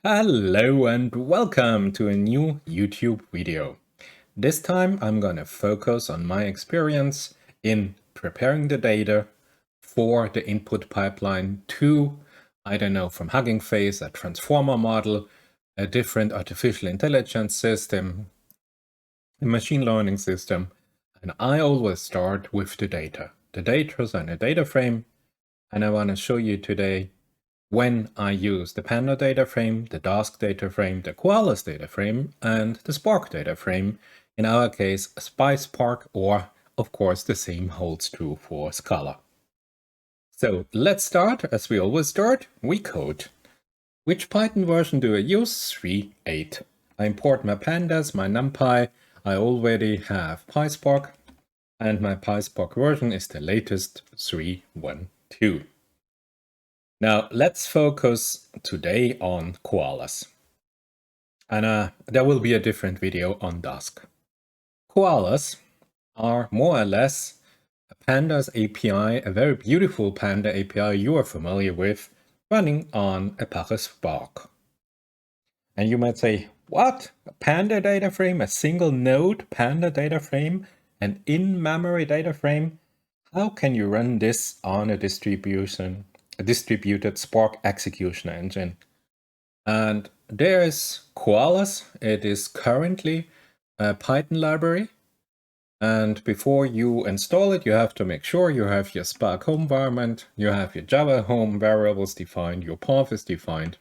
Hello and welcome to a new YouTube video. This time I'm gonna focus on my experience in preparing the data for the input pipeline to, I don't know, from Hugging Face, a transformer model, a different artificial intelligence system, a machine learning system, and I always start with the data. The data is in a data frame, and I want to show you today when I use the Panda data frame, the Dask data frame, the Koalas data frame, and the Spark data frame. In our case, pySPARK, or of course the same holds true for Scala. So let's start, as we always start, we code. Which Python version do I use? 3.8. I import my pandas, my NumPy. I already have pySPARK, and my pySPARK version is the latest 3.1.2. Now let's focus today on Koalas. And there will be a different video on Dask. Koalas are more or less a Pandas API, a very beautiful Panda API you are familiar with, running on Apache Spark. And you might say, what? A Panda data frame, a single node Panda data frame, an in-memory data frame? How can you run this on a distributed Spark execution engine? And there is Koalas. It is currently a Python library. And before you install it, you have to make sure you have your Spark home environment, you have your Java home variables defined, your path is defined,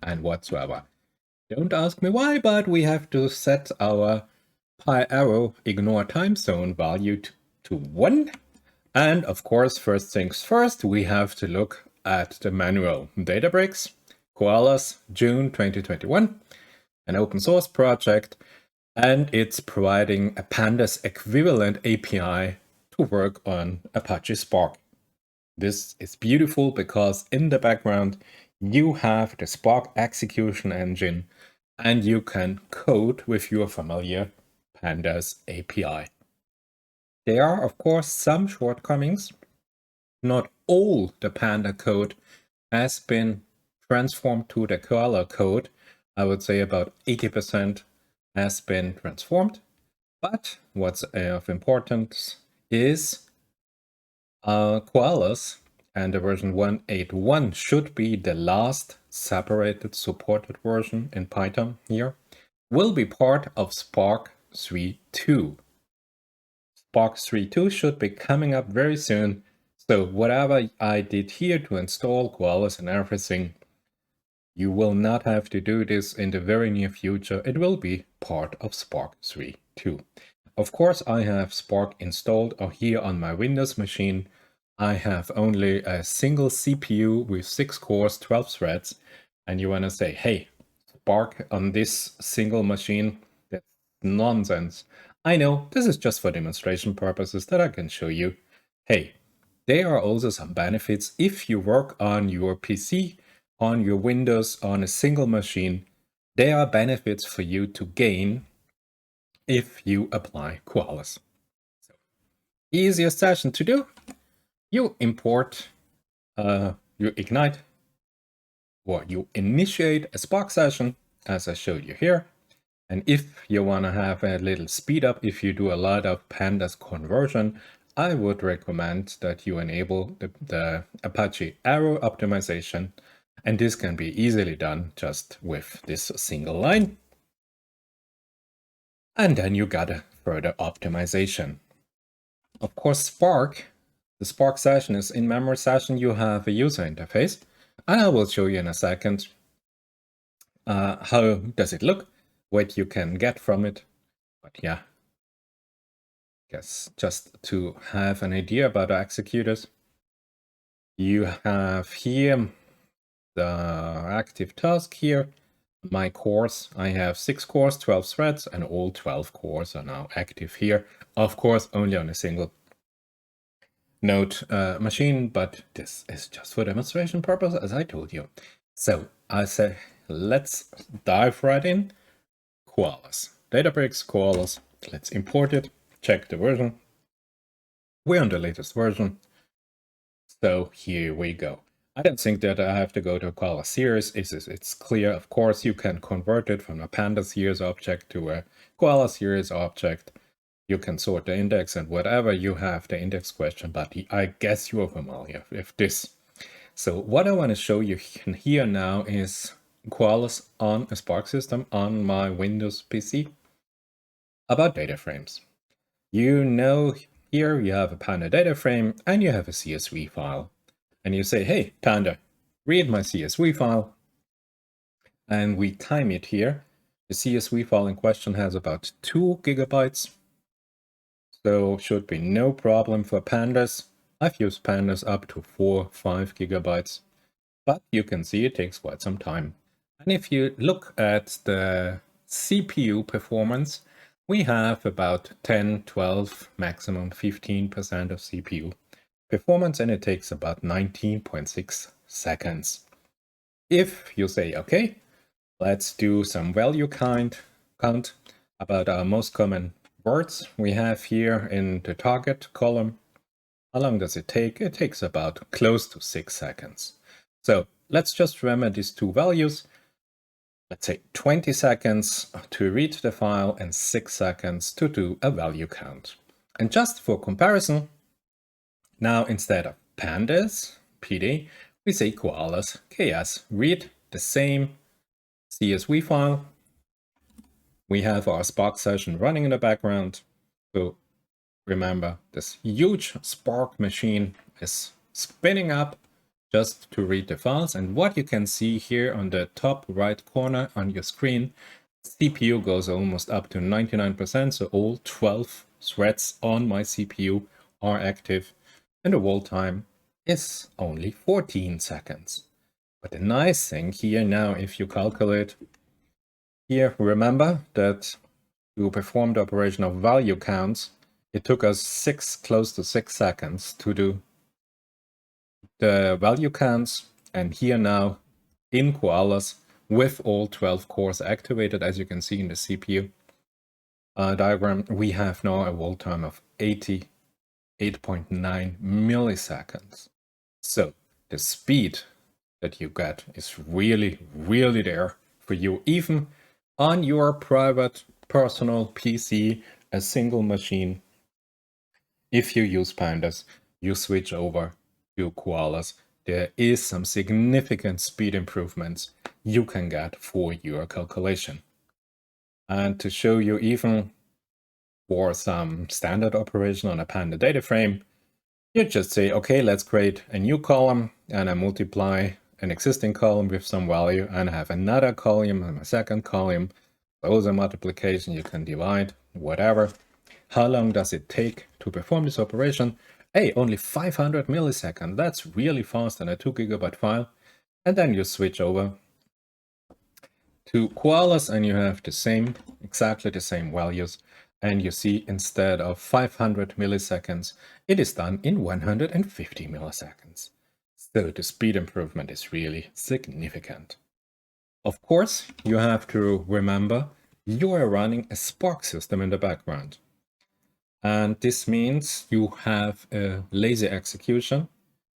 and whatsoever. Don't ask me why, but we have to set our pyArrow ignore time zone value to 1. And of course, first things first, we have to look at the manual. Databricks, Koalas June 2021, an open source project, and it's providing a Pandas equivalent API to work on Apache Spark. This is beautiful because in the background you have the Spark execution engine and you can code with your familiar Pandas API. There are, of course, some shortcomings. Not all the Panda code has been transformed to the Koala code. I would say about 80% has been transformed. But what's of importance is Koalas and the version 1.8.1 should be the last separated supported version in Python here, will be part of Spark 3.2. Spark 3.2 should be coming up very soon. So whatever I did here to install Koalas and everything, you will not have to do this in the very near future. It will be part of Spark 3.2. Of course, I have Spark installed here on my Windows machine. I have only a single CPU with 6 cores, 12 threads. And you want to say, hey, Spark on this single machine, that's nonsense. I know, this is just for demonstration purposes that I can show you. Hey, there are also some benefits if you work on your PC, on your Windows, on a single machine. There are benefits for you to gain if you apply Koalas. So, easiest session to do, you import, you ignite, or you initiate a Spark session, as I showed you here. And if you want to have a little speed up, if you do a lot of pandas conversion, I would recommend that you enable the Apache Arrow optimization. And this can be easily done just with this single line. And then you got a further optimization. Of course, Spark, the Spark session is in-memory session. You have a user interface. And I will show you in a second how does it look, what you can get from it. But yeah, guess just to have an idea about the executors, you have here the active task here. My cores, I have 6 cores, 12 threads, and all 12 cores are now active here. Of course, only on a single node machine, but this is just for demonstration purpose, as I told you. So I say, let's dive right in. Koalas, Databricks, Koalas, let's import it, check the version. We're on the latest version. So here we go. I don't think that I have to go to a Koalas series. It's clear, of course, you can convert it from a Panda series object to a Koala series object. You can sort the index and whatever you have the index question, but I guess you're familiar with this. So what I want to show you here now is Koalas on a Spark system on my Windows PC about data frames. You know, here you have a Panda data frame and you have a CSV file. And you say, hey, Panda, read my CSV file. And we time it here. The CSV file in question has about 2 gigabytes. So should be no problem for pandas. I've used pandas up to 4-5 gigabytes. But you can see it takes quite some time. And if you look at the CPU performance, we have about 10, 12, maximum 15% of CPU performance, and it takes about 19.6 seconds. If you say, okay, let's do some value count about our most common words we have here in the target column. How long does it take? It takes about close to 6 seconds. So let's just remember these two values. Let's say 20 seconds to read the file and 6 seconds to do a value count. And just for comparison, now instead of pandas, PD, we say koalas, KS. Read the same CSV file. We have our Spark session running in the background. So remember, this huge Spark machine is spinning up just to read the files. And what you can see here on the top right corner on your screen, CPU goes almost up to 99%. So all 12 threads on my CPU are active. And the wall time is only 14 seconds. But the nice thing here now, if you calculate here, remember that to perform the operation of value counts, it took us close to 6 seconds to do the value counts. And here now in Koalas, with all 12 cores activated, as you can see in the CPU diagram, we have now a wall time of 8.9 milliseconds. So the speed that you get is really, really there for you, even on your private personal PC, a single machine. If you use pandas, you switch over to koalas. There is some significant speed improvements you can get for your calculation. And to show you even for some standard operation on a panda data frame, you just say, okay, let's create a new column, and I multiply an existing column with some value, and I have another column and a second column. Those are multiplication, you can divide, whatever. How long does it take to perform this operation? Hey, only 500 milliseconds. That's really fast on a 2 gigabyte file. And then you switch over to koalas and you have the same, exactly the same values. And you see, instead of 500 milliseconds, it is done in 150 milliseconds. So the speed improvement is really significant. Of course, you have to remember you are running a Spark system in the background. And this means you have a lazy execution.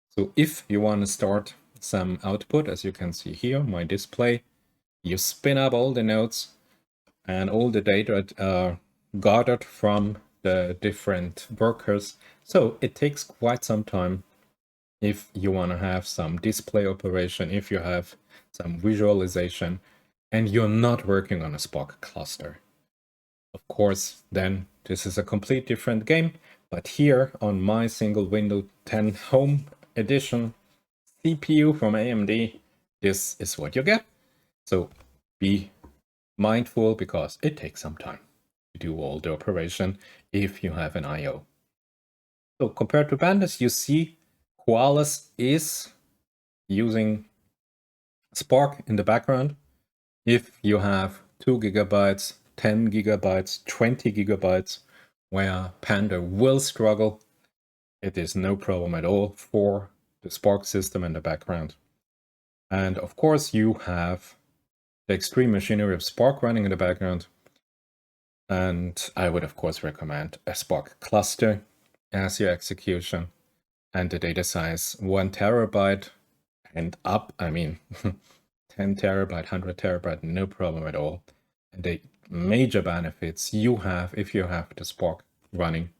So if you want to start some output, as you can see here, my display, you spin up all the nodes and all the data are gathered from the different workers. So it takes quite some time if you want to have some display operation, if you have some visualization, and you're not working on a Spark cluster. Of course, then this is a complete different game. But here on my single Windows 10 Home Edition CPU from AMD, this is what you get. So be mindful, because it takes some time to do all the operation if you have an I/O. So compared to pandas, you see Koalas is using Spark in the background. If you have 2 gigabytes, 10 gigabytes, 20 gigabytes, where Panda will struggle, it is no problem at all for the Spark system in the background. And of course, you have the extreme machinery of Spark running in the background. And I would, of course, recommend a Spark cluster as your execution. And the data size 1 terabyte. and up, I mean, 10 terabyte, 100 terabyte, no problem at all. And the major benefits you have if you have the Spark running,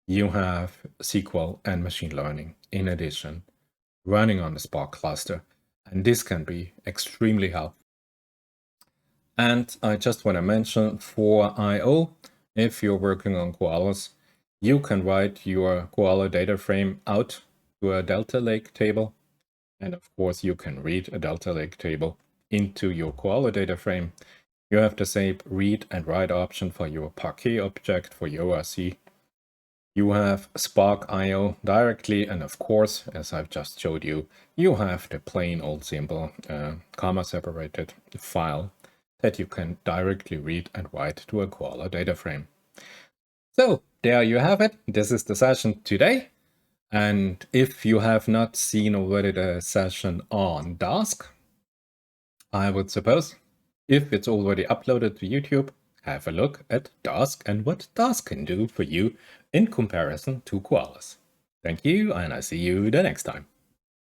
you have SQL and machine learning in addition running on the Spark cluster. And this can be extremely helpful. And I just want to mention for I/O, if you're working on Koalas, you can write your Koala data frame out to a Delta Lake table. And of course, you can read a Delta Lake table into your Koala data frame. You have the same read and write option for your Parquet object for your ORC. You have Spark IO directly, and of course, as I've just showed you, you have the plain old simple comma separated file that you can directly read and write to a Koala data frame. So there you have it. This is the session today. And if you have not seen already the session on Dask, I would suppose, if it's already uploaded to YouTube, have a look at Dask and what Dask can do for you in comparison to Koalas. Thank you, and I see you the next time.